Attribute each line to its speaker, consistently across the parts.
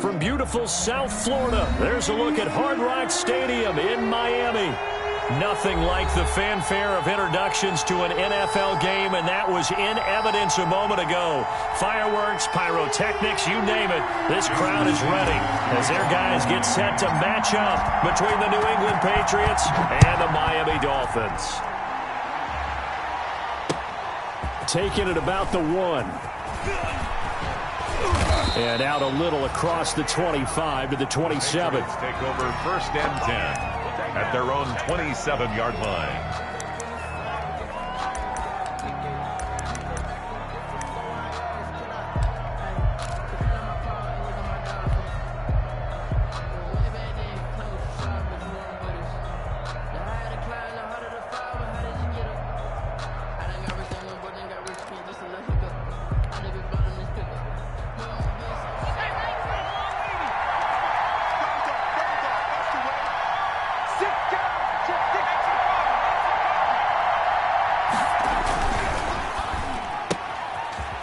Speaker 1: from beautiful South Florida, there's a look at Hard Rock Stadium in Miami. Nothing like the fanfare of introductions to an NFL game, and that was in evidence a moment ago. Fireworks, pyrotechnics, you name it. This crowd is ready as their guys get set to match up between the New England Patriots and the Miami Dolphins. Taking it about the 1. And out a little across the 25 to the 27.
Speaker 2: Take over 1st and 10 at their own 27-yard line.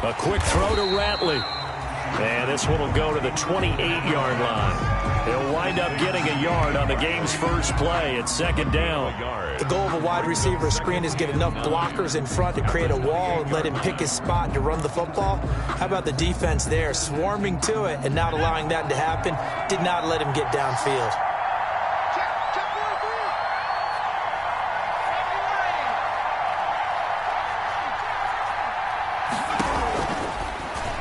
Speaker 1: A quick throw to Ratley. And this one will go to the 28-yard line. He'll wind up getting a yard on the game's first play at 2nd down.
Speaker 3: The goal of a wide receiver screen is get enough blockers in front to create a wall and let him pick his spot to run the football. How about the defense there, swarming to it and not allowing that to happen? Did not let him get downfield.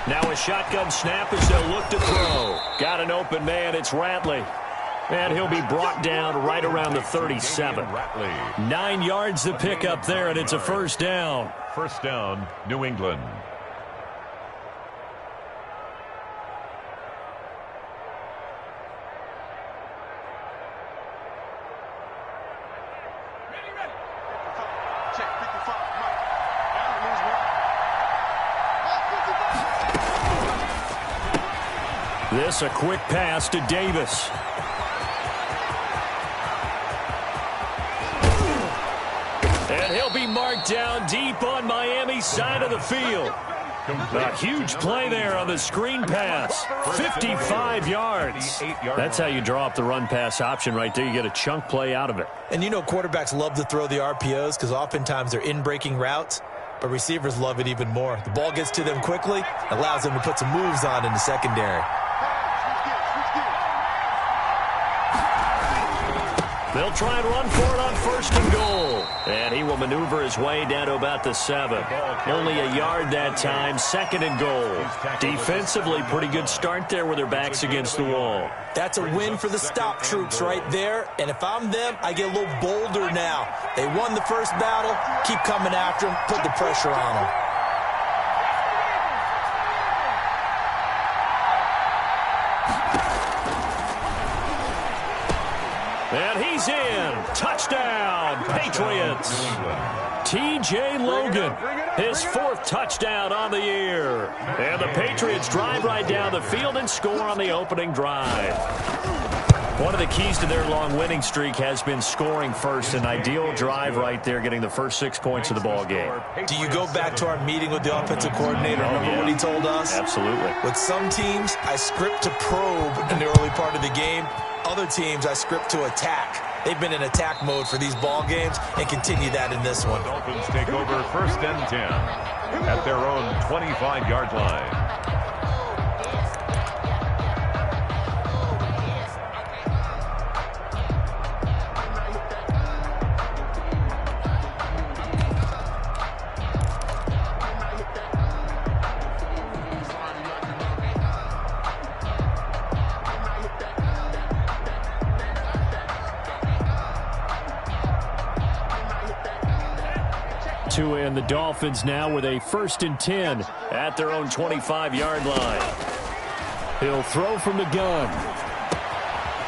Speaker 1: Now a shotgun snap as they'll look to throw. Got an open man, it's Ratley. And he'll be brought down right around the 37. 9 yards to pick up there, and it's a 1st down.
Speaker 2: 1st down, New England.
Speaker 1: This a quick pass to Davis. And he'll be marked down deep on Miami's side of the field. A huge play there on the screen pass. 55 yards. That's how you draw up the run-pass option right there. You get a chunk play out of it.
Speaker 3: And you know quarterbacks love to throw the RPOs because oftentimes they're in-breaking routes, but receivers love it even more. The ball gets to them quickly, allows them to put some moves on in the secondary.
Speaker 1: They'll try and run for it on 1st and goal. And he will maneuver his way down to about the 7. Only a yard that time, 2nd and goal. Defensively, pretty good start there with their backs against the wall.
Speaker 3: That's a win for the stop troops right there. And if I'm them, I get a little bolder now. They won the first battle. Keep coming after them. Put the pressure on them.
Speaker 1: And he's in. Touchdown, Patriots. T.J. Logan, his 4th touchdown on the year. And the Patriots drive right down the field and score on the opening drive. One of the keys to their long winning streak has been scoring first. An ideal drive right there, getting the first 6 points of the ball game.
Speaker 3: Do you go back to our meeting with the offensive coordinator? Remember what he told us?
Speaker 1: Absolutely.
Speaker 3: With some teams, I script to probe in the early part of the game. Other teams, I script to attack. They've been in attack mode for these ball games and continue that in this one.
Speaker 2: Dolphins take over 1st and 10 at their own 25-yard line.
Speaker 1: And the Dolphins now with a 1st and 10 at their own 25-yard line. He'll throw from the gun.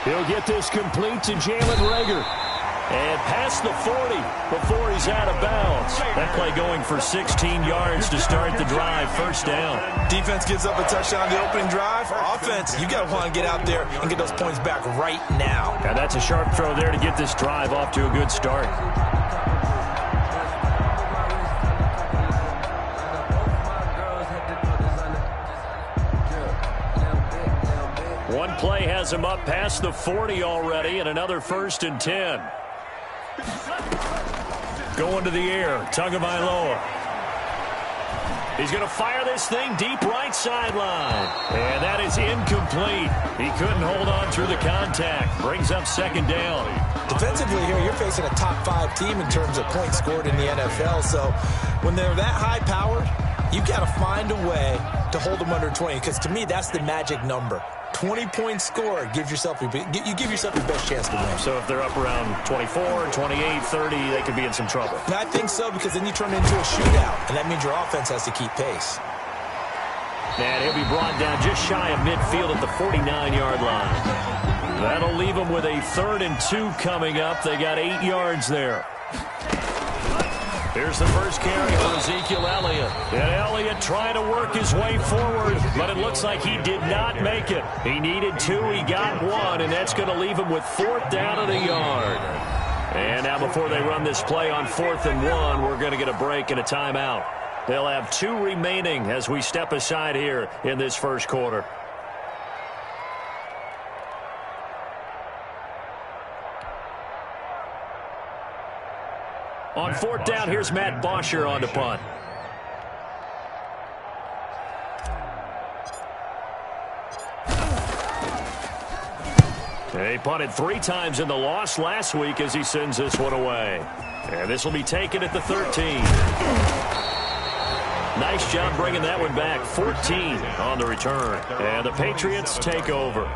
Speaker 1: He'll get this complete to Jalen Reagor. And past the 40 before he's out of bounds. That play going for 16 yards to start the drive. 1st down.
Speaker 3: Defense gives up a touchdown the opening drive. Offense, you got to want to get out there and get those points back right now.
Speaker 1: And that's a sharp throw there to get this drive off to a good start. One play has him up past the 40 already, and another 1st and 10. Going to the air, Tagovailoa. He's going to fire this thing deep right sideline. And that is incomplete. He couldn't hold on through the contact. Brings up 2nd down.
Speaker 3: Defensively here, you're facing a top 5 team in terms of points scored in the NFL. So when they're that high-powered, you've got to find a way to hold them under 20. Because to me, that's the magic number. 20 points scored gives yourself you give yourself your best chance to win.
Speaker 1: So if they're up around 24, 28, 30, they could be in some trouble.
Speaker 3: And I think so, because then you turn it into a shootout, and that means your offense has to keep pace.
Speaker 1: And he'll be brought down just shy of midfield at the 49-yard line. That'll leave them with a 3rd and 2 coming up. They got 8 yards there. Here's the first carry for Ezekiel Elliott. And Elliott trying to work his way forward, but it looks like he did not make it. He needed 2, he got 1, and that's going to leave him with 4th down at a yard. And now before they run this play on 4th and 1, we're going to get a break and a timeout. They'll have 2 remaining as we step aside here in this first quarter. On 4th down, here's Matt Bosher on the punt. He punted 3 times in the loss last week as he sends this one away. And this will be taken at the 13. Nice job bringing that one back. 14 on the return. And the Patriots take over.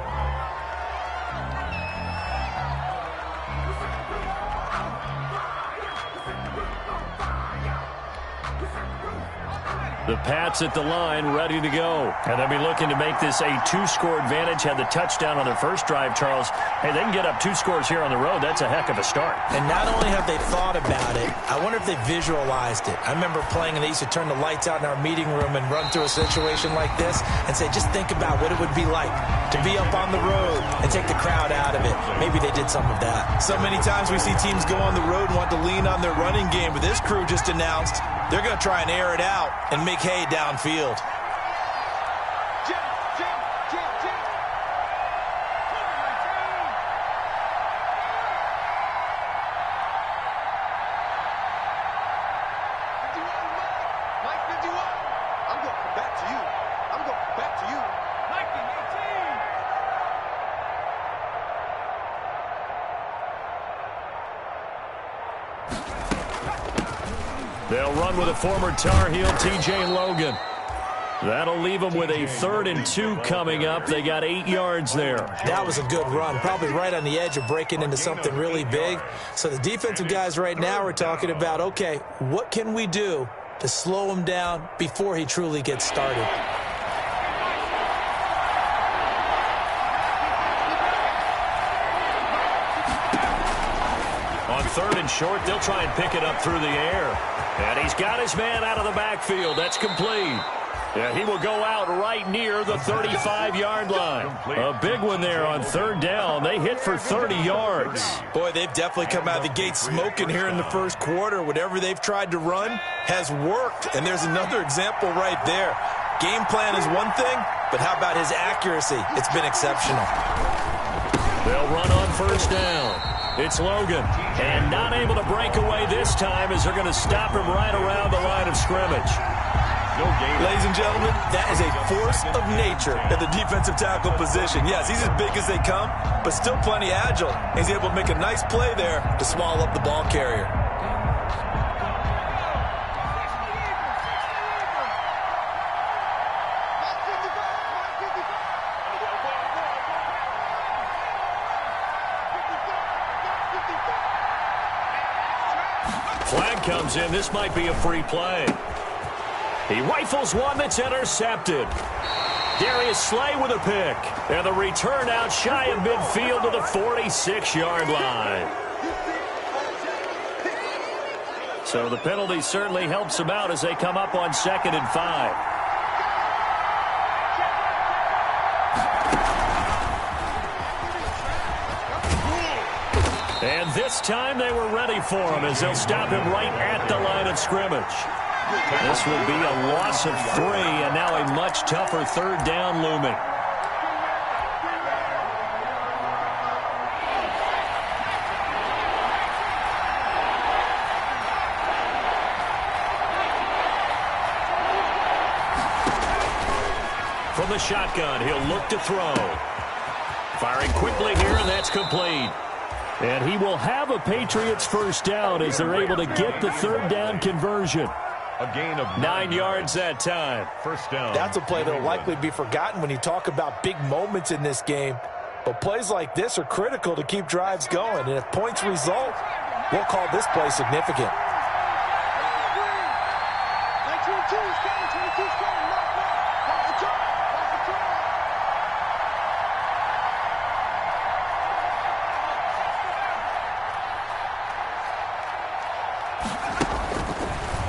Speaker 1: The Pats at the line, ready to go. And they'll be looking to make this a 2-score advantage. Had the touchdown on their first drive, Charles. Hey, they can get up 2 scores here on the road. That's a heck of a start.
Speaker 3: And not only have they thought about it, I wonder if they visualized it. I remember playing, and they used to turn the lights out in our meeting room and run through a situation like this and say, just think about what it would be like to be up on the road and take the crowd out of it. Maybe they did some of that. So many times we see teams go on the road and want to lean on their running game, but this crew just announced they're going to try and air it out and make hay downfield.
Speaker 1: They'll run with a former Tar Heel, T.J. Logan. That'll leave them with a 3rd and 2 coming up. They got 8 yards there.
Speaker 3: That was a good run, probably right on the edge of breaking into something really big. So the defensive guys right now are talking about, okay, what can we do to slow him down before he truly gets started?
Speaker 1: On 3rd and short, they'll try and pick it up through the air. And he's got his man out of the backfield. That's complete. Yeah, he will go out right near the 35-yard line. A big one there on 3rd down. They hit for 30 yards.
Speaker 3: Boy, they've definitely come out of the gate smoking here in the first quarter. Whatever they've tried to run has worked. And there's another example right there. Game plan is one thing, but how about his accuracy? It's been exceptional.
Speaker 1: They'll run on 1st down. It's Logan, and not able to break away this time as they're going to stop him right around the line of scrimmage.
Speaker 3: Ladies and gentlemen, that is a force of nature at the defensive tackle position. Yes, he's as big as they come, but still plenty agile. He's able to make a nice play there to swallow up the ball carrier.
Speaker 1: Flag comes in. This might be a free play. He rifles one that's intercepted. Darius Slay with a pick. And the return out shy of midfield to the 46-yard line. So the penalty certainly helps them out as they come up on 2nd and 5. And this time they were ready for him as they'll stop him right at the line of scrimmage. This will be a loss of 3, and now a much tougher 3rd down looming. from the shotgun. He'll look to throw. Firing quickly here, and that's complete. And he will have a Patriots first down as they're able to get the third down conversion.
Speaker 2: A gain of
Speaker 1: 9 yards that time.
Speaker 2: First down.
Speaker 3: That's a play that will likely be forgotten when you talk about big moments in this game. But plays like this are critical to keep drives going. And if points result, we'll call this play significant.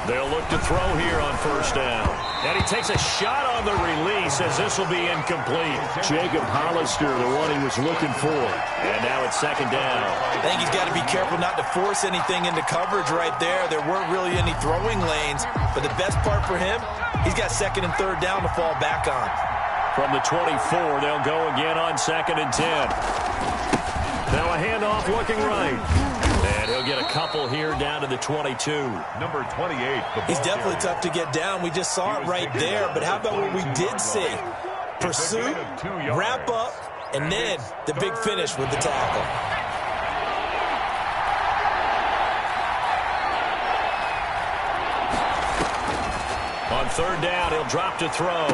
Speaker 1: They'll look to throw here on first down. And he takes a shot on the release as this will be incomplete. Jacob Hollister, the one he was looking for. And now it's second down.
Speaker 3: I think he's got to be careful not to force anything into coverage right there. There weren't really any throwing lanes. But the best part for him, he's got second and third down to fall back on.
Speaker 1: From the 24, they'll go again on second and 10. Now a handoff looking right. And he'll get a couple here down to the 22.
Speaker 2: Number 28.
Speaker 3: He's definitely tough to get down. We just saw it right there. But how about what we did see? Pursuit, wrap up, and then the big finish with the tackle.
Speaker 1: On third down, he'll drop to throw.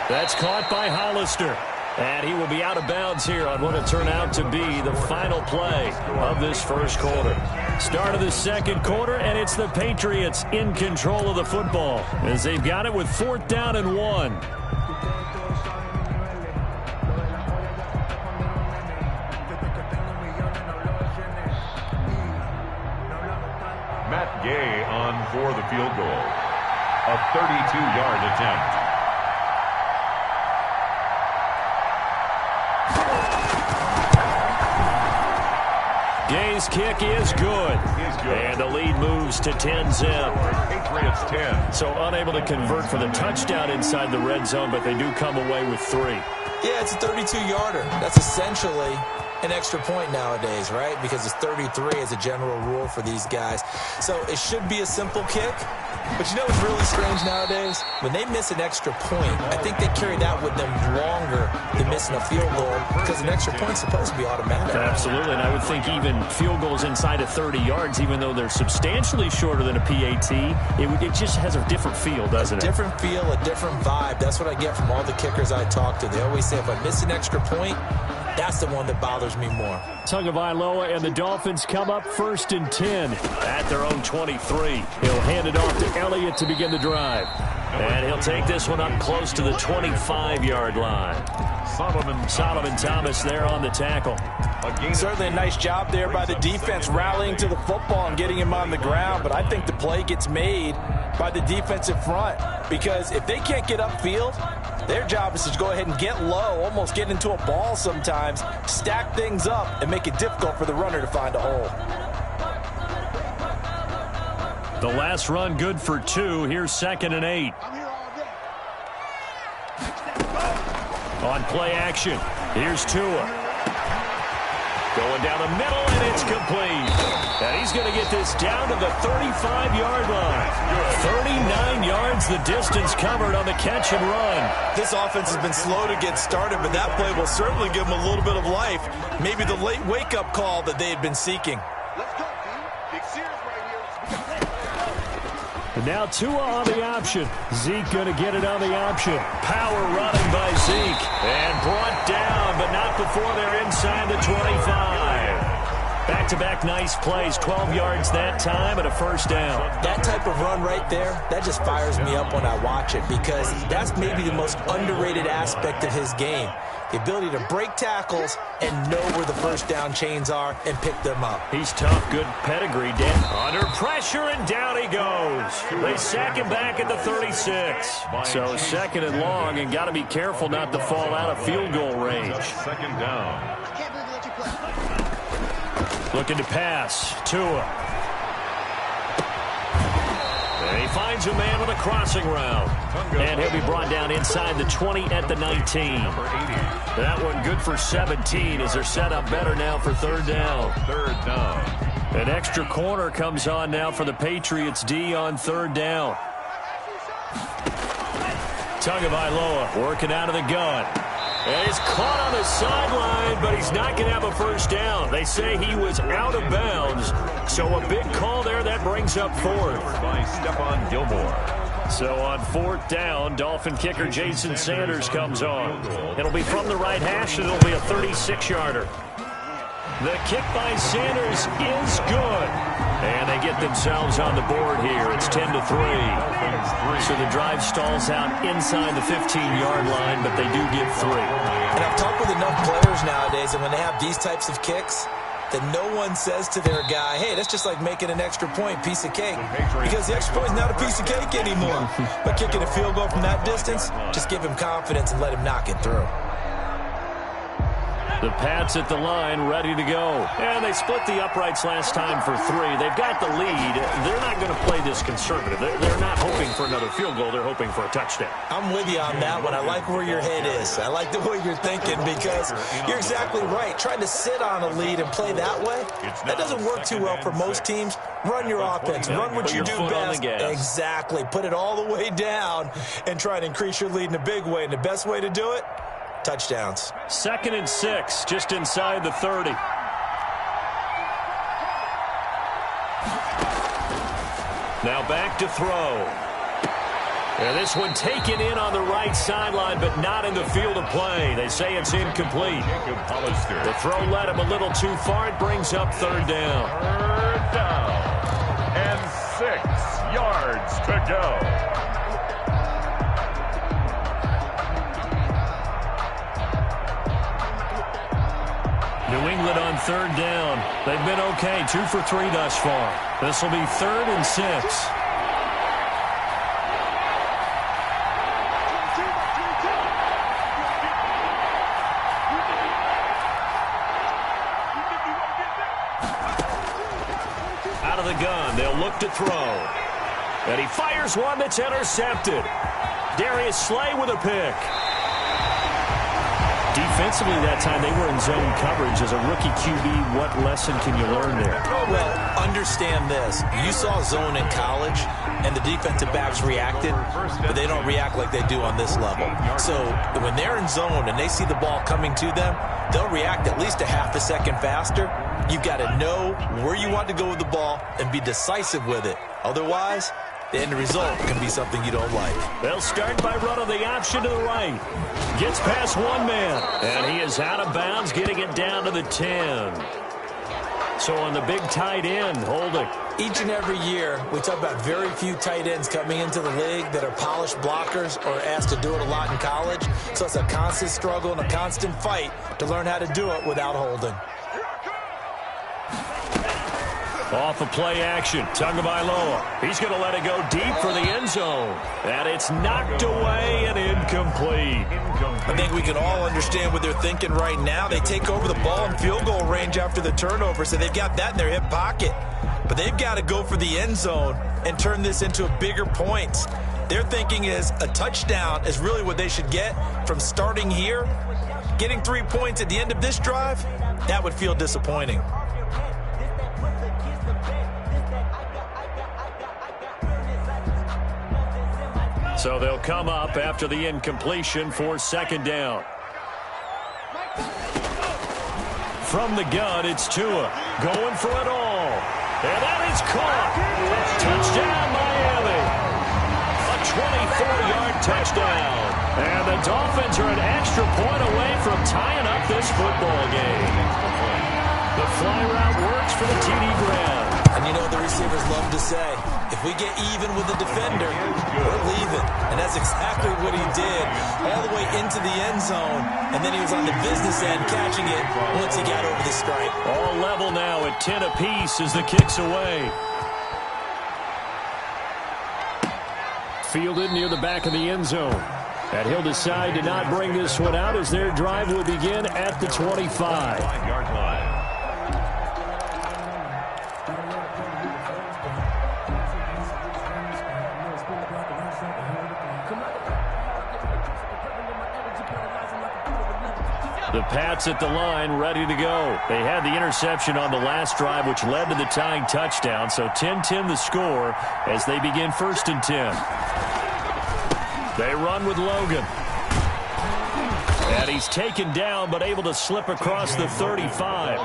Speaker 1: That's caught by Hollister. And he will be out of bounds here on what will turn out to be the final play of this first quarter. Start of the second quarter, and it's the Patriots in control of the football as they've got it with fourth down and 1.
Speaker 2: Matt Gay on for the field goal. A 32-yard attempt.
Speaker 1: Gay's kick is good. And the lead moves to 10-zip.
Speaker 2: Patriots 10.
Speaker 1: So unable to convert for the touchdown inside the red zone, but they do come away with 3.
Speaker 3: Yeah, it's a 32-yarder. That's essentially an extra point nowadays, right? Because it's 33 as a general rule for these guys. So it should be a simple kick. But you know what's really strange nowadays? When they miss an extra point, I think they carry that with them longer than missing a field goal because an extra point's supposed to be automatic.
Speaker 1: Absolutely, and I would think even field goals inside of 30 yards, even though they're substantially shorter than a PAT, it just has a different feel, doesn't it?
Speaker 3: A different feel, a different vibe. That's what I get from all the kickers I talk to. They always say if I miss an extra point, that's the one that bothers me more.
Speaker 1: Tagovailoa and the Dolphins come up first and 10 at their own 23. He'll hand it off to Elliott to begin the drive. And he'll take this one up close to the 25-yard line. Solomon Thomas there on the tackle.
Speaker 3: Certainly a nice job there by the defense rallying to the football and getting him on the ground. But I think the play gets made by the defensive front because if they can't get upfield, their job is to go ahead and get low, almost get into a ball sometimes, stack things up, and make it difficult for the runner to find a hole.
Speaker 1: The last run good for 2. Here's second and 8. On play action, here's Tua. Going down the middle, and it's complete. And he's going to get this down to the 35-yard line. 39 yards the distance covered on the catch and run.
Speaker 3: This offense has been slow to get started, but that play will certainly give them a little bit of life. Maybe the late wake-up call that they had been seeking.
Speaker 4: Let's go, team. Big series right here.
Speaker 1: And now Tua on the option. Zeke going to get it on the option. Power running by Zeke. And brought down, but not before they're inside the 25. Back-to-back nice plays, 12 yards that time and a first down.
Speaker 3: That type of run right there, that just fires me up when I watch it because that's maybe the most underrated aspect of his game. The ability to break tackles and know where the first down chains are and pick them up.
Speaker 1: He's tough, good pedigree. Under pressure, and down he goes. They sack him back at the 36. So second and long, and got to be careful not to fall out of field goal range.
Speaker 2: Second down.
Speaker 1: Looking to pass. Tua. And he finds a man with a crossing route. And he'll be brought down inside the 20 at the 19. That one good for 17 as they're set up better now for third down.
Speaker 2: Third down.
Speaker 1: An extra corner comes on now for the Patriots D on third down. Tagovailoa working out of the gun. And he's caught on the sideline, but he's not going to have a first down. They say he was out of bounds. So a big call there that brings up fourth.
Speaker 2: By Stephon Gilmore.
Speaker 1: So on fourth down, Dolphin kicker Jason Sanders comes on. It'll be from the right hash, and it'll be a 36-yarder. The kick by Sanders is good. And they get themselves on the board here. It's 10-3. So the drive stalls out inside the 15-yard line, but they do get 3.
Speaker 3: And I've talked with enough players nowadays, and when they have these types of kicks, that no one says to their guy, hey, that's just like making an extra point, piece of cake. Because the extra point is not a piece of cake anymore. But kicking a field goal from that distance, just give him confidence and let him knock it through.
Speaker 1: The Pats at the line, ready to go. And they split the uprights last time for 3. They've got the lead. They're not going to play this conservative. They're not hoping for another field goal. They're hoping for a touchdown.
Speaker 3: I'm with you on that one. I like where your head is. I like the way you're thinking because you're exactly right. Trying to sit on a lead and play that way, that doesn't work too well for most teams. Run your offense. Run what you do best. Exactly. Put it all the way down and try to increase your lead in a big way. And the best way to do it, touchdowns.
Speaker 1: 2nd and 6, just inside the 30. Now back to throw. And this one taken in on the right sideline, but not in the field of play. They say it's incomplete. The throw led him a little too far. It brings up 3rd down.
Speaker 2: 3rd down. And 6 yards to go.
Speaker 1: New England on 3rd down. They've been okay, 2 for 3 thus far. This will be 3rd and 6. Out of the gun, they'll look to throw. And he fires one that's intercepted. Darius Slay with a pick. Defensively that time, they were in zone coverage. As a rookie QB, what lesson can you learn there?
Speaker 3: Well, understand this. You saw zone in college, and the defensive backs reacted, but they don't react like they do on this level. So when they're in zone and they see the ball coming to them, they'll react at least a half a second faster. You've got to know where you want to go with the ball and be decisive with it. Otherwise, the end result can be something you don't like.
Speaker 1: They'll start by running the option to the right. Gets past one man, and he is out of bounds, getting it down to the 10. So on the big tight end, holding.
Speaker 3: Each and every year, we talk about very few tight ends coming into the league that are polished blockers or asked to do it a lot in college. So it's a constant struggle and a constant fight to learn how to do it without holding.
Speaker 1: Off of play action, Tagovailoa. He's going to let it go deep for the end zone. And it's knocked away and incomplete.
Speaker 3: I think we can all understand what they're thinking right now. They take over the ball in field goal range after the turnover, so they've got that in their hip pocket. But they've got to go for the end zone and turn this into a bigger point. Their thinking is a touchdown is really what they should get from starting here. Getting 3 points at the end of this drive, that would feel disappointing.
Speaker 1: So they'll come up after the incompletion for 2nd down. From the gun, it's Tua going for it all. And that is caught. Touchdown, Miami. A 24-yard touchdown. And the Dolphins are an extra point away from tying up this football game. The fly route works for the TD grab.
Speaker 3: And you know the receivers love to say, if we get even with the defender, we're leaving. And that's exactly what he did all the way into the end zone. And then he was on the business end catching it once he got over the stripe.
Speaker 1: All level now at 10 apiece as the kick's away. Fielded near the back of the end zone. And he'll decide to not bring this one out as their drive will begin at the 25-yard line. The Pats at the line, ready to go. They had the interception on the last drive, which led to the tying touchdown. So 10-10 the score as they begin 1st and 10. They run with Logan. And he's taken down, but able to slip across the 35.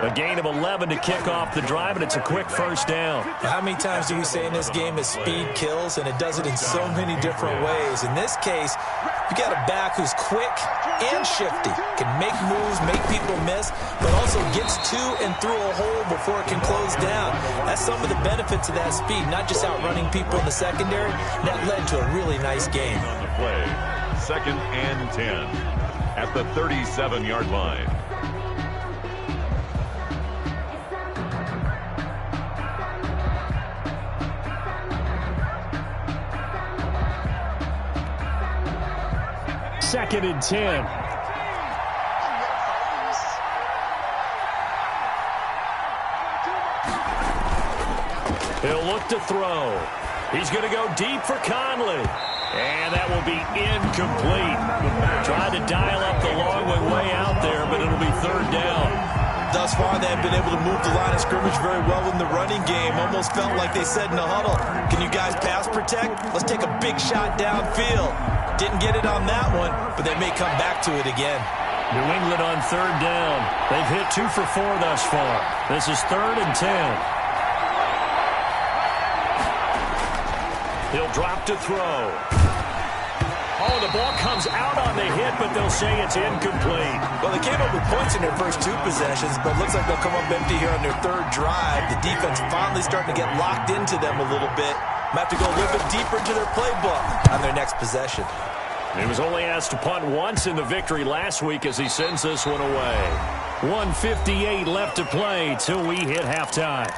Speaker 1: A gain of 11 to kick off the drive, and it's a quick first down.
Speaker 3: How many times do we say in this game is speed kills, and it does it in so many different ways. In this case, you got a back who's quick and shifty, can make moves, make people miss, but also gets to and through a hole before it can close down. That's some of the benefits of that speed, not just outrunning people in the secondary. That led to a really nice game.
Speaker 2: On the play, 2nd and 10 at the 37-yard line.
Speaker 1: Second and 10. He'll look to throw. He's going to go deep for Conley. And that will be incomplete. Tried to dial up the long way out there, but it'll be 3rd down.
Speaker 3: Thus far, they've been able to move the line of scrimmage very well in the running game. Almost felt like they said in the huddle, can you guys pass protect? Let's take a big shot downfield. Didn't get it on that one, but they may come back to it again.
Speaker 1: New England on 3rd down. They've hit 2 for 4 thus far. This is 3rd and 10. He'll drop to throw. Oh, the ball comes out on the hit, but they'll say it's incomplete.
Speaker 3: Well, they came up with points in their first 2 possessions, but it looks like they'll come up empty here on their 3rd drive. The defense finally starting to get locked into them a little bit. Might have to go a little bit deeper into their playbook on their next possession.
Speaker 1: He was only asked to punt once in the victory last week as he sends this one away. 1:58 left to play till we hit halftime.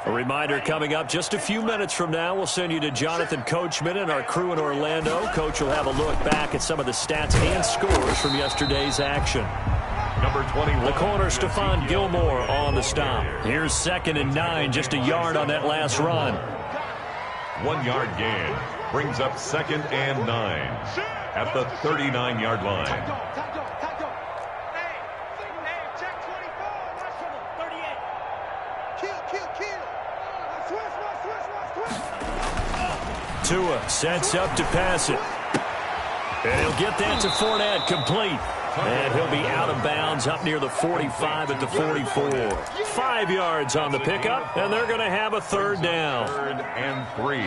Speaker 1: A reminder coming up just a few minutes from now, we'll send you to Jonathan Coachman and our crew in Orlando. Coach will have a look back at some of the stats and scores from yesterday's action.
Speaker 2: Number 21.
Speaker 1: The corner, Stephon Gilmore on the stop. Here's 2nd and 9, just a yard on that last run.
Speaker 2: 1-yard gain brings up 2nd and 9 at the 39-yard line. Tua sets up to pass it. And he'll get that to Fournette, complete. And he'll be out of bounds up near the 45 at the 44. 5 yards on the pickup, and they're going to have a 3rd down. 3rd and 3.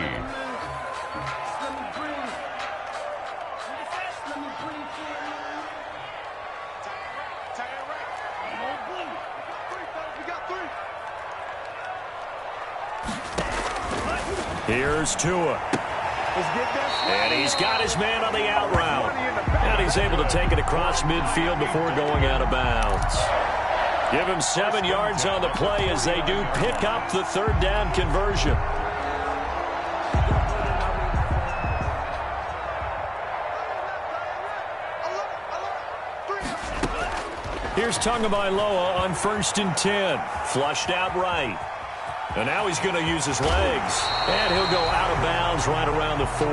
Speaker 1: Here's Tua. And he's got his man on the out route. And he's able to take it across midfield before going out of bounds. Give him 7 yards on the play as they do pick up the 3rd down conversion. Here's Tagovailoa on 1st and 10. Flushed out right. And now he's going to use his legs. And he'll go out of bounds right around the 40.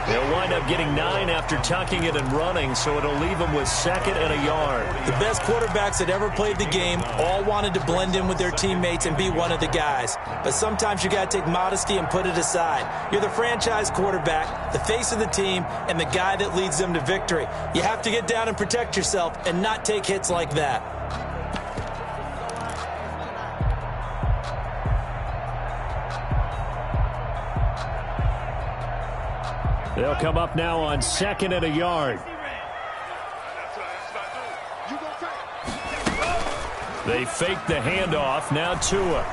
Speaker 1: They'll wind up getting 9 after tucking it and running, so it'll leave him with 2nd and a yard.
Speaker 3: The best quarterbacks that ever played the game all wanted to blend in with their teammates and be one of the guys. But sometimes you got to take modesty and put it aside. You're the franchise quarterback, the face of the team, and the guy that leads them to victory. You have to get down and protect yourself and not take hits like that.
Speaker 1: They'll come up now on 2nd and a yard. They fake the handoff. Now Tua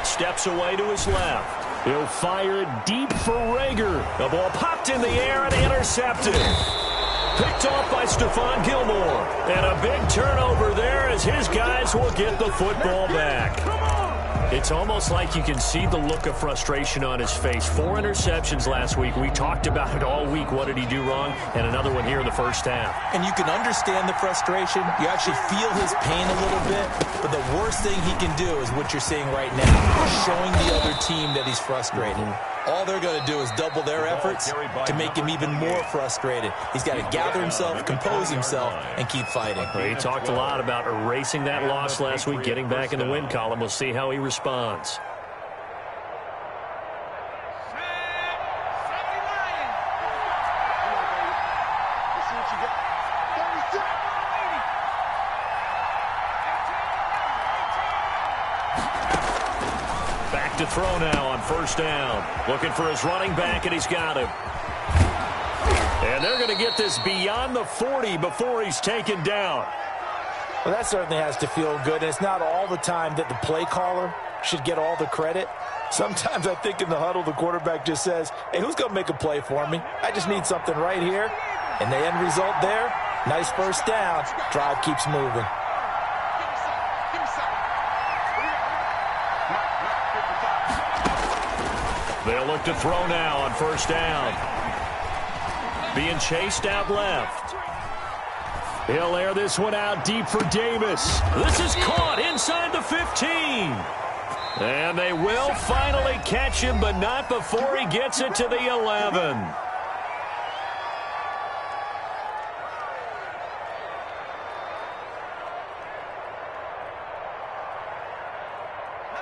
Speaker 1: steps away to his left. He'll fire it deep for Rager. The ball popped in the air and intercepted. Picked off by Stephon Gilmore. And a big turnover there as his guys will get the football back. It's almost like you can see the look of frustration on his face. 4 interceptions last week. We talked about it all week. What did he do wrong? And another one here in the first half.
Speaker 3: And you can understand the frustration. You actually feel his pain a little bit. But the worst thing he can do is what you're seeing right now, showing the other team that he's frustrated. All they're going to do is double their efforts to make him even more frustrated. He's got to gather himself, compose himself, and keep fighting.
Speaker 1: Well, he talked a lot about erasing that loss last week, getting back in the win column. We'll see how he responds. To throw now on first down. Looking for his running back, and he's got him. And they're going to get this beyond the 40 before he's taken down.
Speaker 3: Well, that certainly has to feel good, and it's not all the time that the play caller should get all the credit. Sometimes I think in the huddle, the quarterback just says, hey, who's going to make a play for me? I just need something right here. And the end result there, nice first down. Drive keeps moving.
Speaker 1: They'll look to throw now on first down. Being chased out left. He'll air this one out deep for Davis. This is caught inside the 15. And they will finally catch him, but not before he gets it to the 11.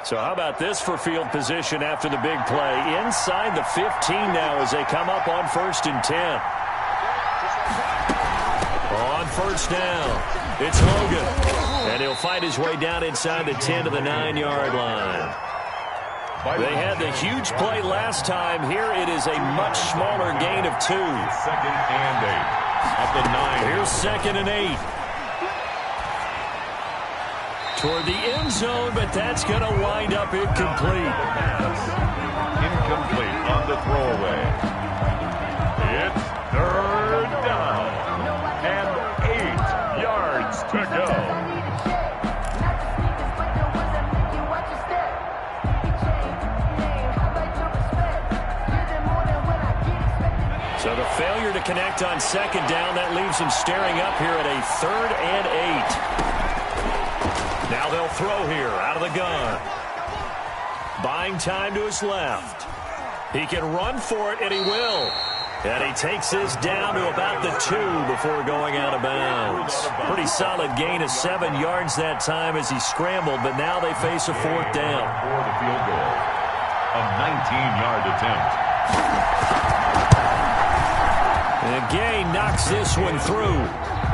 Speaker 1: So how about this for field position after the big play? Inside the 15 now as they come up on 1st and 10. On first down, it's Logan. And he'll fight his way down inside the 10 to the 9-yard line. They had the huge play last time. Here it is a much smaller gain of 2.
Speaker 2: 2nd and 8 at the 9.
Speaker 1: Here's 2nd and 8. Toward the end zone, but that's going to wind up incomplete.
Speaker 2: Incomplete on the throwaway. It's 3rd down and 8 yards to go. So the failure to connect on 2nd down, that leaves him staring up here at a 3rd and 8. Now they'll throw here out of the gun. Buying time to his left. He can run for it, and he will. And he takes this down to about the 2 before going out of bounds. Pretty solid gain of 7 yards that time as he scrambled, but now they face a 4th down. For the field goal. A 19-yard attempt.
Speaker 1: And Gay knocks this one through.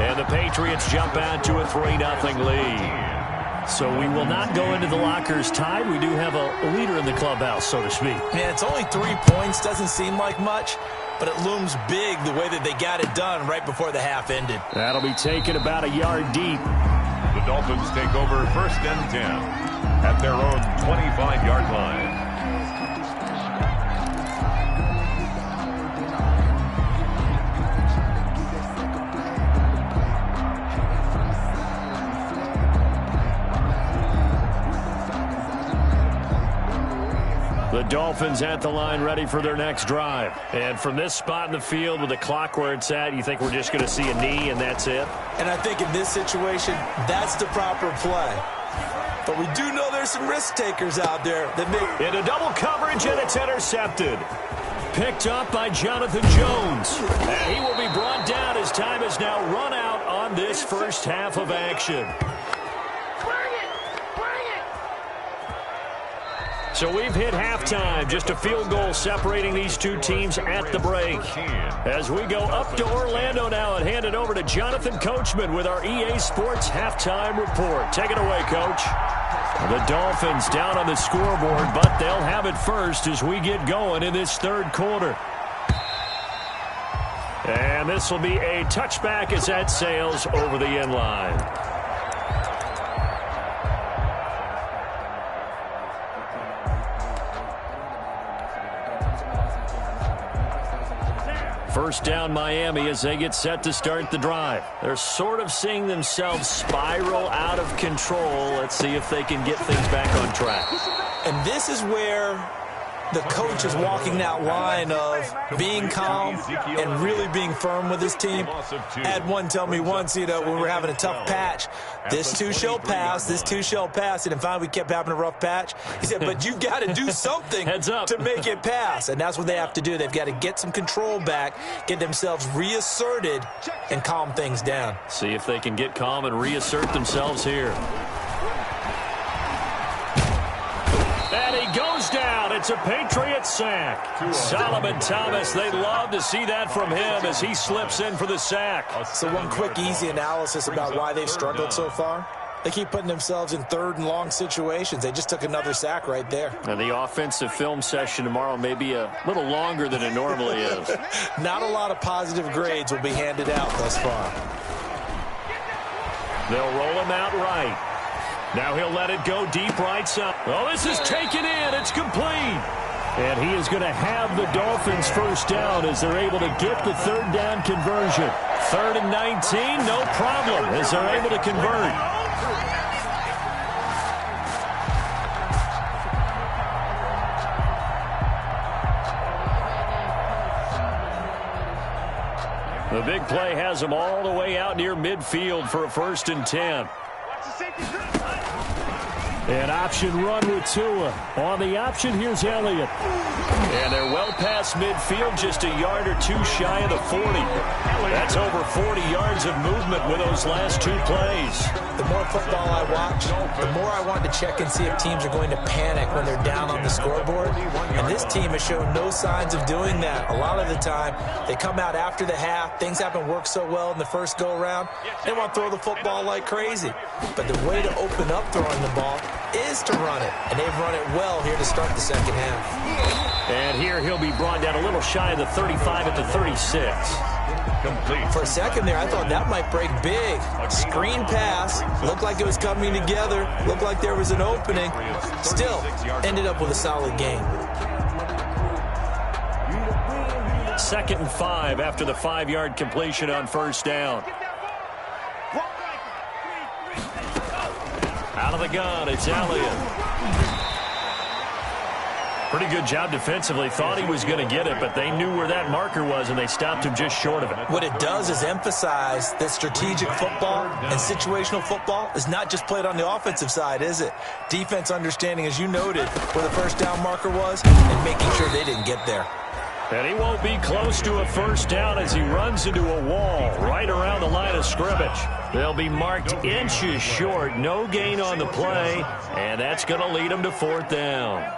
Speaker 1: And the Patriots jump out to a 3-0 lead. So we will not go into the lockers tied. We do have a leader in the clubhouse, so to speak.
Speaker 3: Man, it's only 3 points. Doesn't seem like much, but it looms big the way that they got it done right before the half ended.
Speaker 1: That'll be taken about a yard deep.
Speaker 2: The Dolphins take over 1st and 10 at their own 25-yard line.
Speaker 1: The Dolphins at the line ready for their next drive. And from this spot in the field with the clock where it's at, you think we're just going to see a knee and that's it?
Speaker 3: And I think in this situation, that's the proper play. But we do know there's some risk takers out there that may...
Speaker 1: Into double coverage, and it's intercepted. Picked up by Jonathan Jones. And he will be brought down as time has now run out on this first half of action. So we've hit halftime, just a field goal separating these two teams at the break. As we go up to Orlando now and hand it over to Jonathan Coachman with our EA Sports halftime report. Take it away, Coach. The Dolphins down on the scoreboard, but they'll have it first as we get going in this 3rd quarter. And this will be a touchback as that sails over the end line. First down Miami as they get set to start the drive. They're sort of seeing themselves spiral out of control. Let's see if they can get things back on track.
Speaker 3: And this is where the coach is walking that line of being calm and really being firm with his team. I had one tell me once, when we're having a tough patch, this too shall pass, this too shall pass. And finally we kept having a rough patch. He said, but you got to do something to make it pass. And that's what they have to do. They've got to get some control back, get themselves reasserted, and calm things down.
Speaker 1: See if they can get calm and reassert themselves here. And he goes down. It's a Patriots sack. Solomon Thomas, they'd love to see that from him as he slips in for the sack.
Speaker 3: So one quick, easy analysis about why they've struggled so far. They keep putting themselves in third and long situations. They just took another sack right there.
Speaker 1: And the offensive film session tomorrow may be a little longer than it normally is.
Speaker 3: Not a lot of positive grades will be handed out thus far.
Speaker 1: They'll roll him out right. Now he'll let it go deep right side. Oh, this is taken in. It's complete. And he is going to have the Dolphins first down as they're able to get the third down conversion. 3rd and 19, no problem as they're able to convert. The big play has them all the way out near midfield for a 1st and 10. An option run with Tua. On the option, here's Elliott. And they're well past midfield, just a yard or two shy of the 40. That's over 40 yards of movement with those last 2 plays.
Speaker 3: The more football I watch, the more I want to check and see if teams are going to panic when they're down on the scoreboard. And this team has shown no signs of doing that. A lot of the time, they come out after the half. Things haven't worked so well in the first go-around. They want to throw the football like crazy. But the way to open up throwing the ball is to run it. And they've run it well here to start the second half.
Speaker 1: And here he'll be brought down a little shy of the 35 at the 36.
Speaker 2: Complete.
Speaker 3: For a second there, I thought that might break big. Screen pass. Looked like it was coming together. Looked like there was an opening. Still, ended up with a solid gain.
Speaker 1: 2nd and 5 after the 5-yard completion on 1st down. Out of the gun, it's Elliott. Pretty good job defensively. Thought he was going to get it, but they knew where that marker was, and they stopped him just short of it.
Speaker 3: What it does is emphasize that strategic football and situational football is not just played on the offensive side, is it? Defense understanding, as you noted, where the 1st down marker was and making sure they didn't get there.
Speaker 1: And he won't be close to a 1st down as he runs into a wall right around the line of scrimmage. They'll be marked inches short. No gain on the play, and that's going to lead them to 4th down.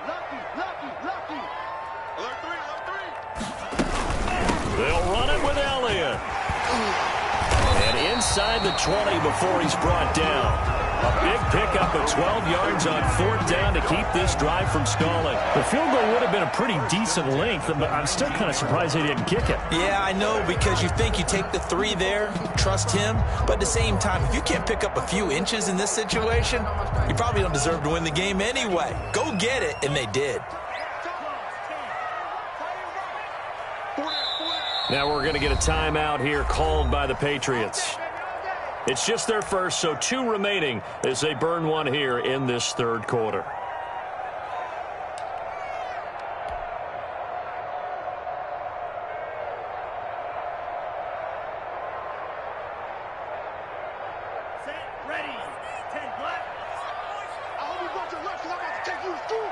Speaker 4: Lucky. Alert 3.
Speaker 1: They'll run it with Elliott. And inside the 20 before he's brought down. A big pickup of 12 yards on 4th down to keep this drive from stalling. The field goal would have been a pretty decent length, but I'm still kind of surprised they didn't kick it.
Speaker 3: Yeah, I know, because you think you take the 3 there, trust him, but at the same time, if you can't pick up a few inches in this situation, you probably don't deserve to win the game anyway. Go get it, and they did.
Speaker 1: Now we're going to get a timeout here called by the Patriots. It's just their first, so 2 remaining as they burn one here in this 3rd quarter.
Speaker 4: Ready. 10 black. I hope you brought your left because I'm about to take you through.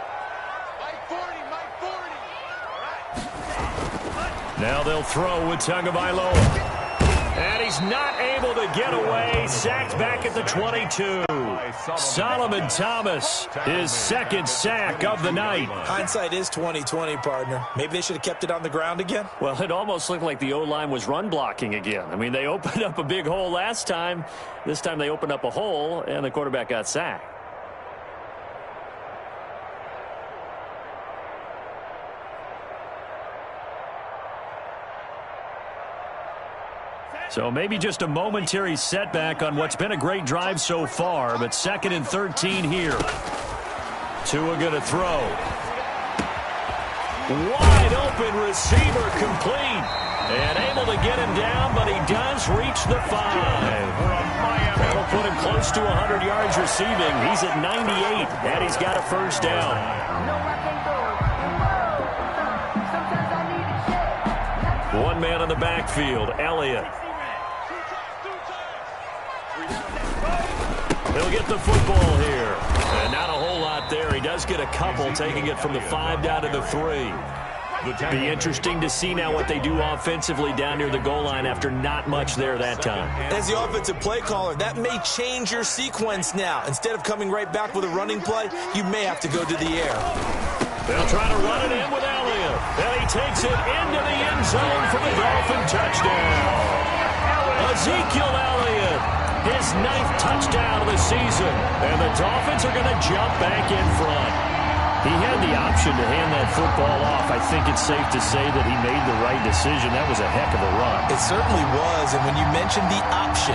Speaker 4: Mike 40. All right.
Speaker 1: Now they'll throw with Tagovailoa. And he's not able to get away. Sacked back at the 22. Solomon Thomas, his 2nd sack of the night.
Speaker 3: Hindsight is 20/20, partner. Maybe they should have kept it on the ground again.
Speaker 1: Well, it almost looked like the O-line was run blocking again. I mean, they opened up a big hole last time. This time they opened up a hole, and the quarterback got sacked. So maybe just a momentary setback on what's been a great drive so far, but 2nd and 13 here. Tua going to throw. Wide open receiver complete. And able to get him down, but he does reach the 5. That'll put him close to 100 yards receiving. He's at 98, and he's got a first down. One man in the backfield, Elliott. He'll get the football here. And not a whole lot there. He does get a couple, taking it from the 5 down to the 3. Be interesting to see now what they do offensively down near the goal line after not much there that time.
Speaker 3: As the offensive play caller, that may change your sequence now. Instead of coming right back with a running play, you may have to go to the air.
Speaker 1: They'll try to run it in with Elliott. And he takes it into the end zone for the Dolphin touchdown. Ezekiel Elliott, his 9th touchdown of the season. And the Dolphins are going to jump back in front. He had the option to hand that football off. I think it's safe to say that he made the right decision. That was a heck of a run.
Speaker 3: It certainly was. And when you mentioned the option,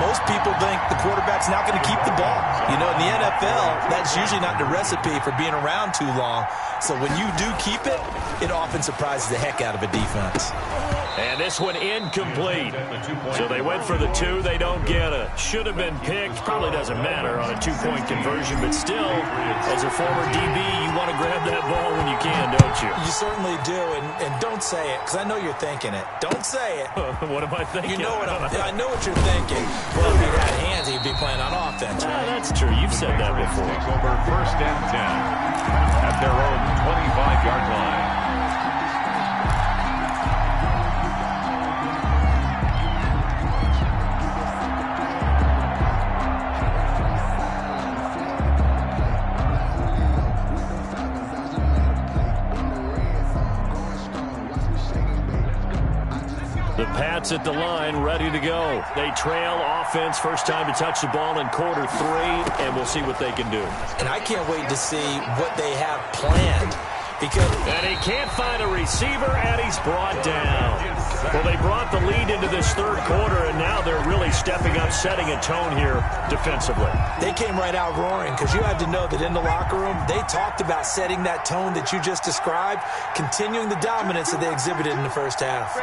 Speaker 3: most people think the quarterback's not going to keep the ball. You know, in the NFL, that's usually not the recipe for being around too long. So when you do keep it, it often surprises the heck out of a defense.
Speaker 1: And this one incomplete. So they went for the 2. They don't get it. Should have been picked. Probably doesn't matter on a 2-point conversion. But still, as a former DB, you want to grab that ball when you can, don't you?
Speaker 3: You certainly do. And don't say it, because I know you're thinking it. Don't say it.
Speaker 1: What am I thinking?
Speaker 3: You know what I know what you're thinking. Well, if he had hands, he'd be playing on offense. Right?
Speaker 1: That's true. You've said that before.
Speaker 2: Takes over 1st and 10 at their own 25-yard line.
Speaker 1: The Pats at the line, ready to go. They trail offense, first time to touch the ball in quarter 3, and we'll see what they can do.
Speaker 3: And I can't wait to see what they have planned.
Speaker 1: And he can't find a receiver, and he's brought down. Well, they brought the lead into this 3rd quarter, and now they're really stepping up, setting a tone here defensively.
Speaker 3: They came right out roaring, because you had to know that in the locker room, they talked about setting that tone that you just described, continuing the dominance that they exhibited in the first half.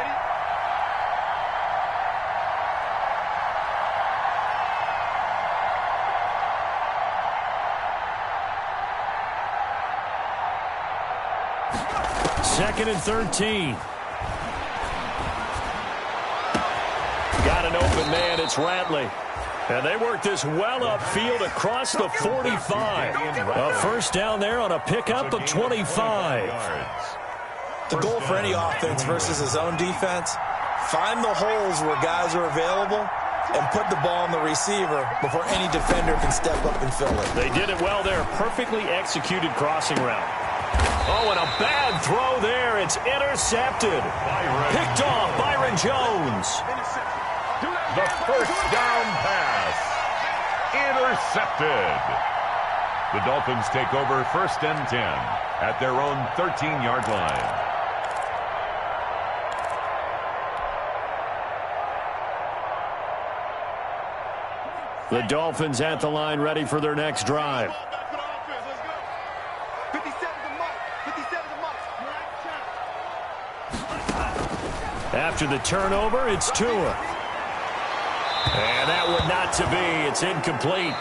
Speaker 1: Second and 13. Got an open man. It's Ratley. And they work this well upfield across the 45. A first down there on a pickup of 25.
Speaker 3: The goal for any offense versus his own defense, find the holes where guys are available and put the ball on the receiver before any defender can step up and fill it.
Speaker 1: They did it well there. Perfectly executed crossing route. Oh, and a bad throw there. It's intercepted. Picked off Byron Jones.
Speaker 2: The first down pass. Intercepted. The Dolphins take over 1st and 10 at their own 13-yard line.
Speaker 1: The Dolphins at the line, ready for their next drive. After the turnover, it's Tua. And that would not to be. It's incomplete.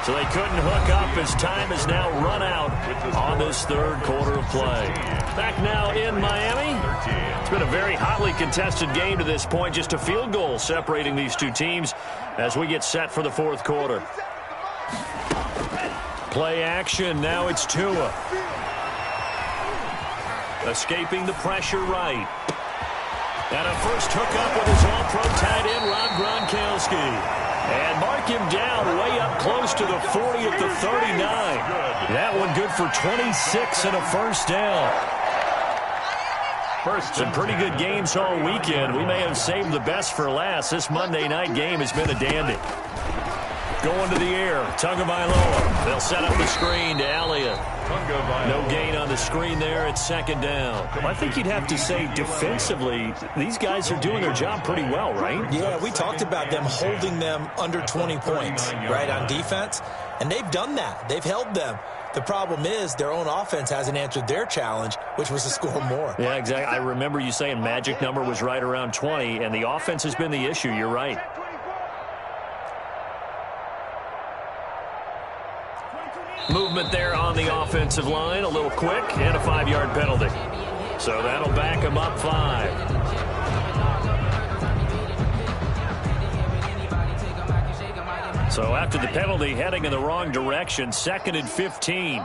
Speaker 1: So they couldn't hook up as time has now run out on this 3rd quarter of play. Back now in Miami. It's been a very hotly contested game to this point. Just a field goal separating these two teams as we get set for the 4th quarter. Play action. Now it's Tua. Escaping the pressure right. And a first hookup with his all-pro tight end, Rob Gronkowski. And mark him down way up close to the 40 at the 39. That one good for 26 and a first down. Some pretty good games all weekend. We may have saved the best for last. This Monday night game has been a dandy. Going to the air, Tagovailoa. They'll set up the screen to Elliott. No gain on the screen there. It's 2nd down. I think you'd have to say defensively, these guys are doing their job pretty well, right?
Speaker 3: Yeah, we talked about them holding them under 20 points, right, on defense. And they've done that. They've held them. The problem is their own offense hasn't answered their challenge, which was to score more.
Speaker 1: Yeah, exactly. I remember you saying magic number was right around 20, and the offense has been the issue. You're right. Movement there on the offensive line, a little quick, and a 5-yard penalty. So that'll back him up 5. So after the penalty, heading in the wrong direction, 2nd and 15.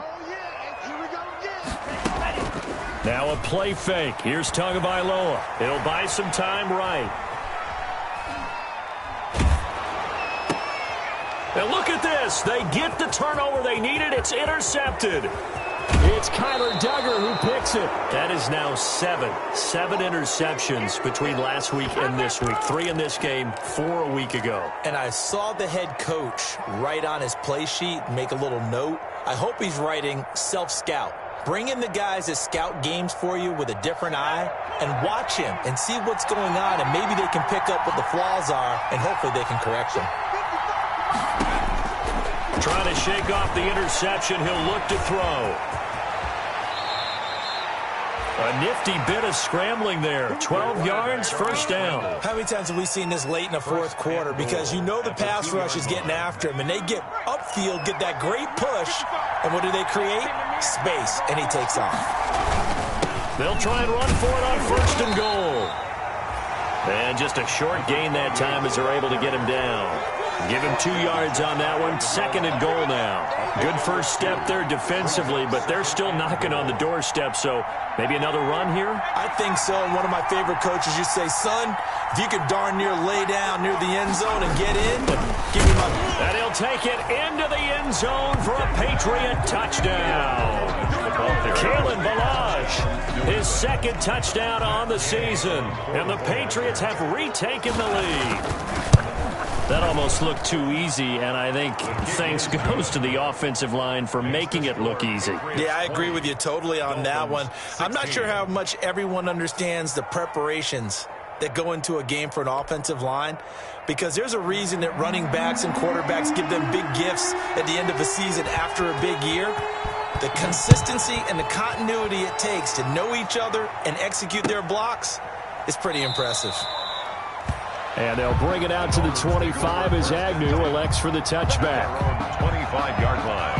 Speaker 1: Now a play fake. Here's Tagovailoa. He'll buy some time right. And look at this. They get the turnover they needed. It's intercepted. It's Kyler Duggar who picks it. That is now 7 interceptions between last week and this week. 3 in this game, 4 a week ago.
Speaker 3: And I saw the head coach write on his play sheet, make a little note. I hope he's writing self-scout. Bring in the guys that scout games for you with a different eye and watch him and see what's going on, and maybe they can pick up what the flaws are, and hopefully they can correct them.
Speaker 1: Trying to shake off the interception. He'll look to throw. A nifty bit of scrambling there. 12 yards, first down.
Speaker 3: How many times have we seen this late in the fourth quarter? Because you know the pass rush is getting after him, and they get upfield, get that great push, and what do they create? Space, and he takes off.
Speaker 1: They'll try and run for it on 1st and goal. And just a short gain that time as they're able to get him down. Give him 2 yards on that one. 2nd and goal now. Good first step there defensively, but they're still knocking on the doorstep, so maybe another run here?
Speaker 3: I think so. And one of my favorite coaches used to say, son, if you could darn near lay down near the end zone and get in, give me my...
Speaker 1: And he'll take it into the end zone for a Patriot touchdown. Kalen Ballage, his 2nd touchdown on the season. And the Patriots have retaken the lead. That almost looked too easy, and I think thanks goes to the offensive line for making it look easy.
Speaker 3: Yeah, I agree with you totally on that one. I'm not sure how much everyone understands the preparations that go into a game for an offensive line, because there's a reason that running backs and quarterbacks give them big gifts at the end of a season after a big year. The consistency and the continuity it takes to know each other and execute their blocks is pretty impressive.
Speaker 1: And they'll bring it out to the 25 as Agnew elects for the touchback.
Speaker 2: 25-yard line.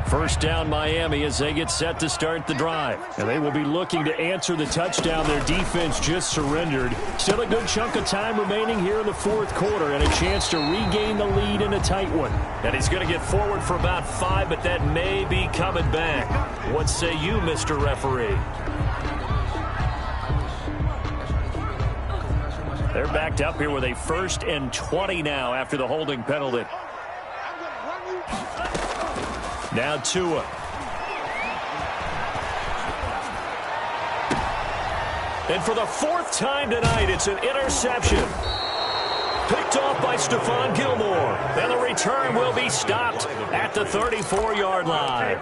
Speaker 1: First down Miami as they get set to start the drive. And they will be looking to answer the touchdown their defense just surrendered. Still a good chunk of time remaining here in the fourth quarter and a chance to regain the lead in a tight one. And he's going to get forward for about 5, but that may be coming back. What say you, Mr. Referee? They're backed up here with a 1st and 20 now after the holding penalty. Now Tua. And for the 4th time tonight, it's an interception. Picked off by Stephon Gilmore. And the return will be stopped at the 34-yard line.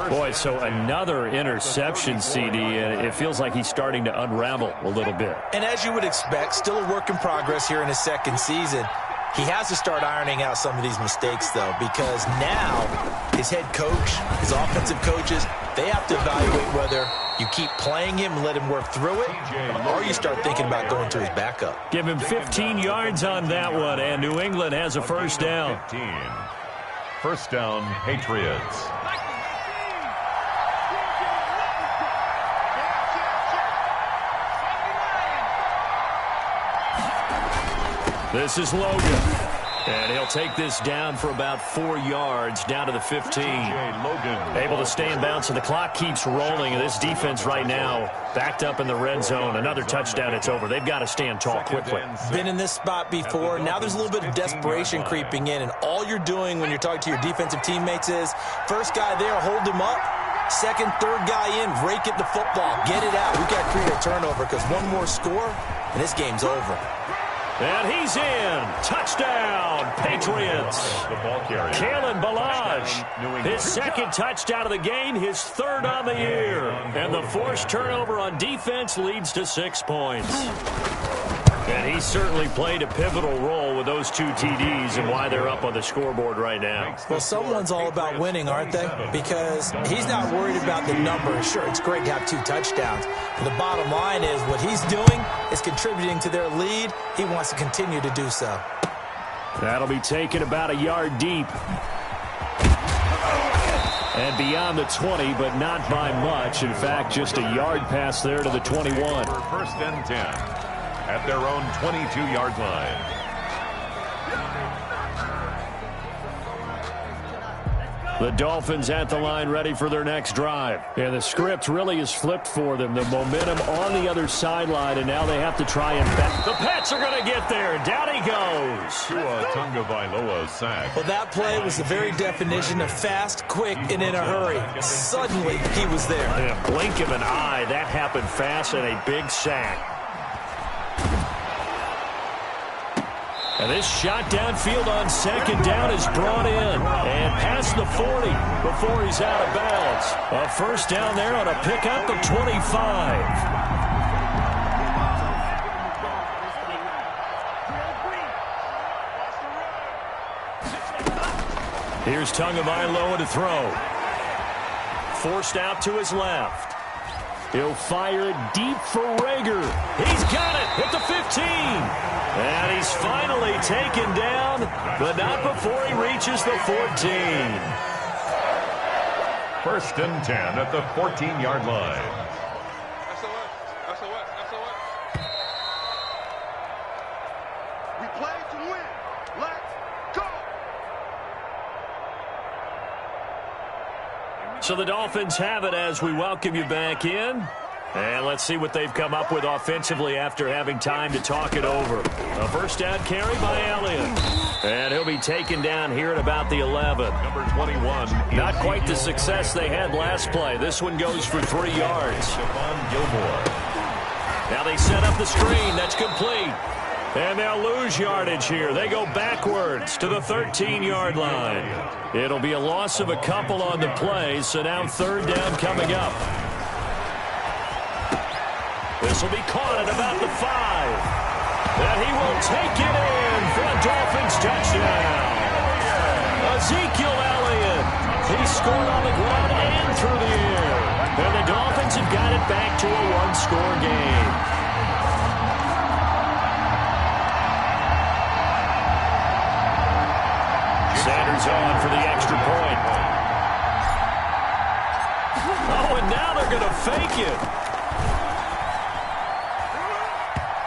Speaker 1: Boy, so another interception, CD. And it feels like he's starting to unravel a little bit.
Speaker 3: And as you would expect, still a work in progress here in his 2nd season. He has to start ironing out some of these mistakes, though, because now his head coach, his offensive coaches, they have to evaluate whether you keep playing him and let him work through it, or you start thinking about going to his backup.
Speaker 1: Give him 15 yards on that one, and New England has a first down.
Speaker 2: 15. First down, Patriots.
Speaker 1: This is Logan. And he'll take this down for about 4 yards, down to the 15. Able to stay in bounds, and the clock keeps rolling. And this defense right now backed up in the red zone. Another touchdown, it's over. They've got to stand tall quickly.
Speaker 3: Been in this spot before. Now there's a little bit of desperation creeping in. And all you're doing when you're talking to your defensive teammates is, first guy there, hold him up, Second, third guy in, rake at the football. Get it out. We've got to create a turnover because one more score, and this game's over.
Speaker 1: And he's in. Touchdown, Patriots. Kalen Ballage, his second touchdown of the game, his third on the year. And the forced turnover on defense leads to 6 points. And he certainly played a pivotal role with those 2 TDs and why they're up on the scoreboard right now.
Speaker 3: Well, someone's all about winning, aren't they? Because he's not worried about the number. Sure, it's great to have 2 touchdowns. But the bottom line is what he's doing is contributing to their lead. He wants to continue to do so.
Speaker 1: That'll be taken about a yard deep. And beyond the 20, but not by much. In fact, just a yard pass there to the 21.
Speaker 2: First and 10. At their own 22-yard line.
Speaker 1: The Dolphins at the line ready for their next drive. And the script really is flipped for them. The momentum on the other sideline, and now they have to try and back. The Pats are going to get there. Down he goes.
Speaker 2: Tua Tagovailoa sack.
Speaker 3: Well, that play was the very definition of fast, quick, and in a hurry. Suddenly, he was there.
Speaker 1: In a blink of an eye, that happened fast, and a big sack. And this shot downfield on second down is brought in and past the 40 before he's out of bounds. A first down there on a pickup of 25. Here's Tagovailoa to throw. Forced out to his left. He'll fire it deep for Rager. He's got it at the 15. And he's finally taken down, but not before he reaches the 14.
Speaker 2: First and 10 at the 14-yard line.
Speaker 4: We play to win. Let's go.
Speaker 1: So the Dolphins have it as we welcome you back in. And let's see what they've come up with offensively after having time to talk it over. A first down carry by Elliott. And he'll be taken down here at about the 11.
Speaker 2: Number 21.
Speaker 1: Not quite the success they had last play. This one goes for 3 yards. Now they set up the screen. That's complete. And they'll lose yardage here. They go backwards to the 13-yard line. It'll be a loss of a couple on the play, so now third down coming up. This will be caught at about the 5. And he will take it in for a Dolphins touchdown. Ezekiel Elliott. He scored on the ground and through the air. And the Dolphins have got it back to a 1-score game. Sanders on for the extra point. Oh, and now they're going to fake it.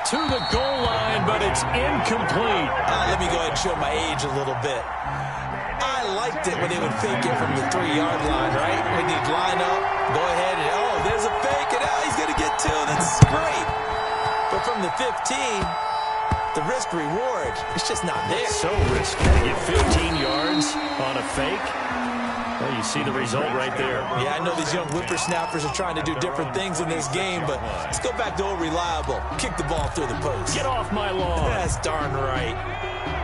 Speaker 1: To the goal line, but it's incomplete.
Speaker 3: Let me go ahead and show my age a little bit. I liked it when they would fake it from the 3-yard line, right? When they'd line up, go ahead and, oh, there's a fake, and he's going to get 2. That's great. But from the 15, the risk-reward, it's just not there.
Speaker 1: So risky to get 15 yards on a fake. Well, you see the result right there.
Speaker 3: Yeah, I know these young whippersnappers are trying to do different things in this game, but let's go back to old reliable. Kick the ball through the post.
Speaker 1: Get off my lawn.
Speaker 3: That's darn right.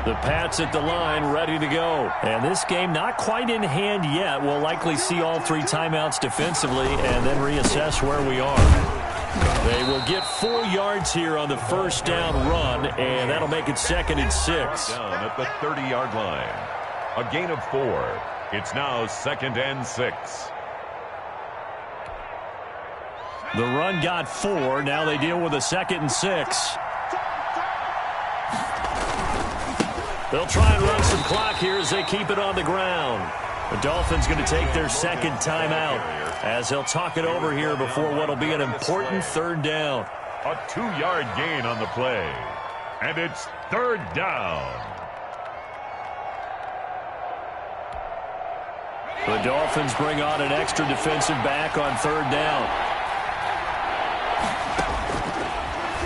Speaker 1: The Pats at the line ready to go. And this game not quite in hand yet. We'll likely see all 3 timeouts defensively and then reassess where we are. They will get 4 yards here on the first down run, and that'll make it 2nd and 6.
Speaker 2: Down at the 30-yard line. A gain of 4. It's now 2nd and 6.
Speaker 1: The run got 4. Now they deal with a 2nd and 6. They'll try and run some clock here as they keep it on the ground. The Dolphins going to take their 2nd timeout as they'll talk it over here before what will be an important 3rd down.
Speaker 2: A 2-yard gain on the play. And it's 3rd down.
Speaker 1: The Dolphins bring on an extra defensive back on 3rd down.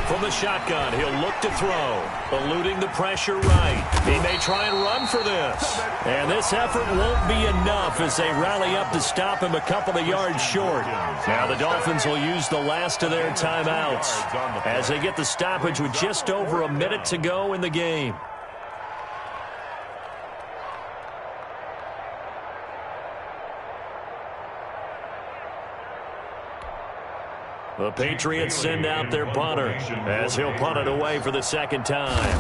Speaker 1: From the shotgun, he'll look to throw. Eluding the pressure right. He may try and run for this. And this effort won't be enough as they rally up to stop him a couple of yards short. Now the Dolphins will use the last of their timeouts as they get the stoppage with just over a minute to go in the game. The Patriots send out their punter as he'll punt it away for the second time.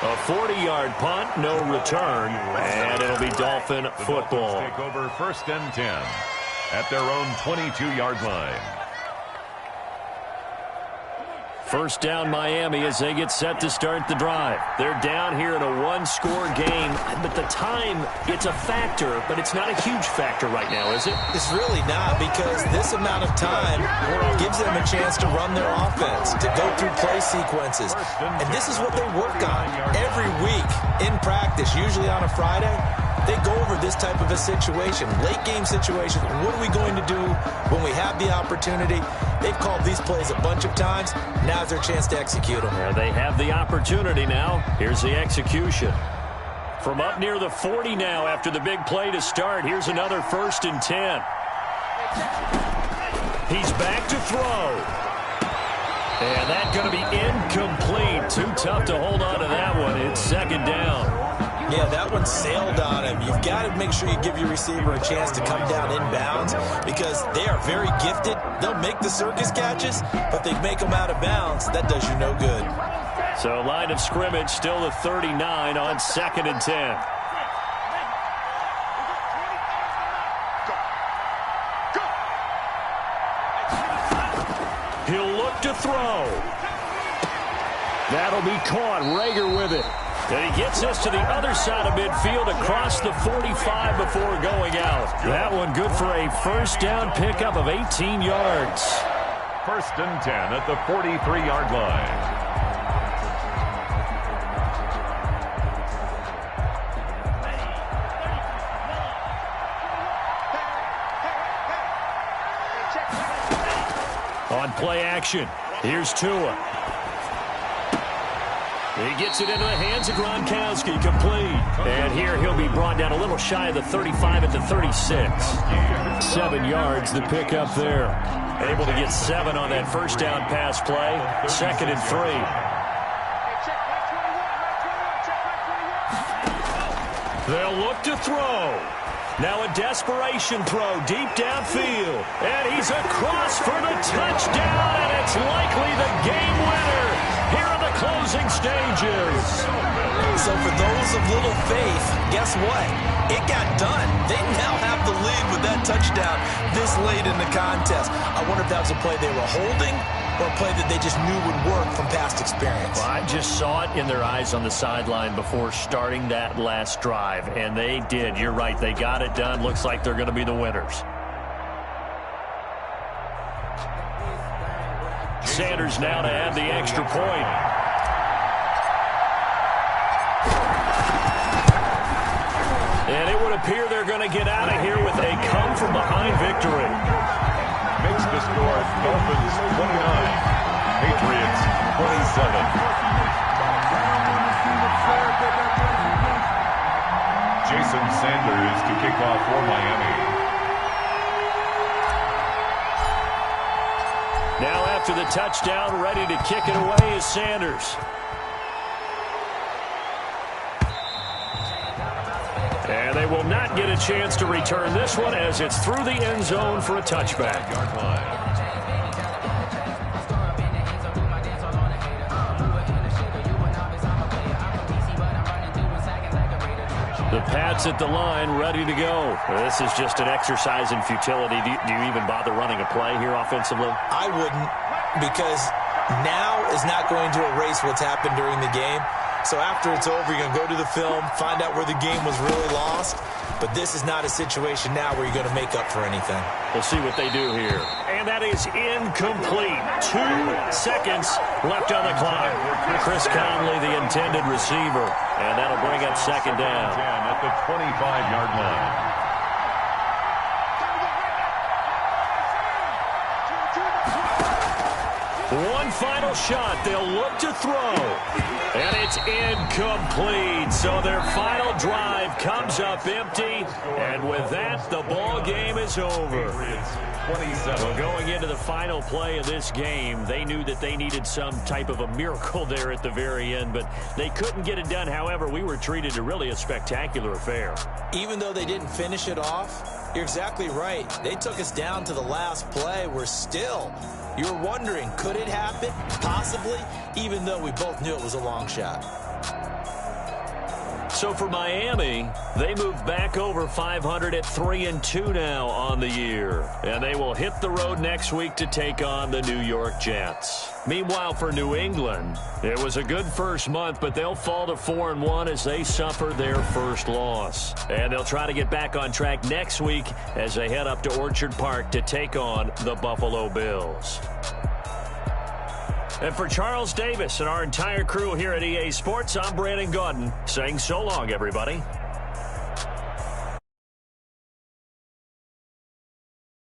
Speaker 1: A 40-yard punt, no return, and it'll be Dolphin football.
Speaker 2: Take over 1st and 10 at their own 22-yard line.
Speaker 1: First down Miami as they get set to start the drive. They're down here in a one-score game, but the time, it's a factor, but it's not a huge factor right now, is it?
Speaker 3: It's really not, because this amount of time gives them a chance to run their offense, to go through play sequences. And this is what they work on every week in practice, usually on a Friday. They go over this type of a situation, late game situation. What are we going to do when we have the opportunity? They've called these plays a bunch of times. Now's their chance to execute them.
Speaker 1: Yeah, they have the opportunity now. Here's the execution. From up near the 40 now after the big play to start. Here's another 1st and 10. He's back to throw. And that's going to be incomplete. Too tough to hold on to that one. It's 2nd down.
Speaker 3: Yeah, that one sailed on him. You've got to make sure you give your receiver a chance to come down inbounds because they are very gifted. They'll make the circus catches, but they make them out of bounds. That does you no good.
Speaker 1: So line of scrimmage still the 39 on 2nd and 10. He'll look to throw. That'll be caught. Rager with it. And he gets us to the other side of midfield across the 45 before going out. That one good for a first down pickup of 18 yards.
Speaker 2: 1st and 10 at the 43-yard line.
Speaker 1: On play action, here's Tua. He gets it into the hands of Gronkowski, complete. And here he'll be brought down a little shy of the 35 at the 36. 7 yards, the pickup there. Able to get 7 on that first down pass play. 2nd and 3. They'll look to throw. Now a desperation throw deep downfield. And he's across for the touchdown, and it's likely the game winner here in the closing stages.
Speaker 3: So for those of little faith, guess what? It got done. They now have the lead with that touchdown this late in the contest. I wonder if that was a play they were holding or a play that they just knew would work from past experience.
Speaker 1: Well, I just saw it in their eyes on the sideline before starting that last drive, and they did. You're right. They got it done. Looks like they're going to be the winners. Sanders now to add the extra point. And it would appear they're going to get out of here with a come-from-behind victory.
Speaker 2: Makes the score Dolphins 29, Patriots 27. Jason Sanders to kick off for Miami.
Speaker 1: Now after the touchdown, ready to kick it away is Sanders. And they will not get a chance to return this one as it's through the end zone for a touchback. The Pats at the line, ready to go. This is just an exercise in futility. Do you even bother running a play here offensively?
Speaker 3: I wouldn't, because now is not going to erase what's happened during the game. So after it's over, you're going to go to the film, find out where the game was really lost. But this is not a situation now where you're going to make up for anything.
Speaker 1: We'll see what they do here. And that is incomplete. 2 seconds left on the clock. Chris Conley, the intended receiver. And that'll bring up 2nd down.
Speaker 2: At the 25-yard line.
Speaker 1: One final shot. They'll look to throw. And it's incomplete. So their final drive comes up empty. And with that, the ball game is over. Well, going into the final play of this game, they knew that they needed some type of a miracle there at the very end, but they couldn't get it done. However, we were treated to really a spectacular affair.
Speaker 3: Even though they didn't finish it off, you're exactly right. They took us down to the last play. You're wondering, could it happen? Possibly, even though we both knew it was a long shot.
Speaker 1: So for Miami, they move back over 500 at 3-2 now on the year. And they will hit the road next week to take on the New York Jets. Meanwhile, for New England, it was a good first month, but they'll fall to 4-1 as they suffer their first loss. And they'll try to get back on track next week as they head up to Orchard Park to take on the Buffalo Bills. And for Charles Davis and our entire crew here at EA Sports, I'm Brandon Gaudin saying so long, everybody.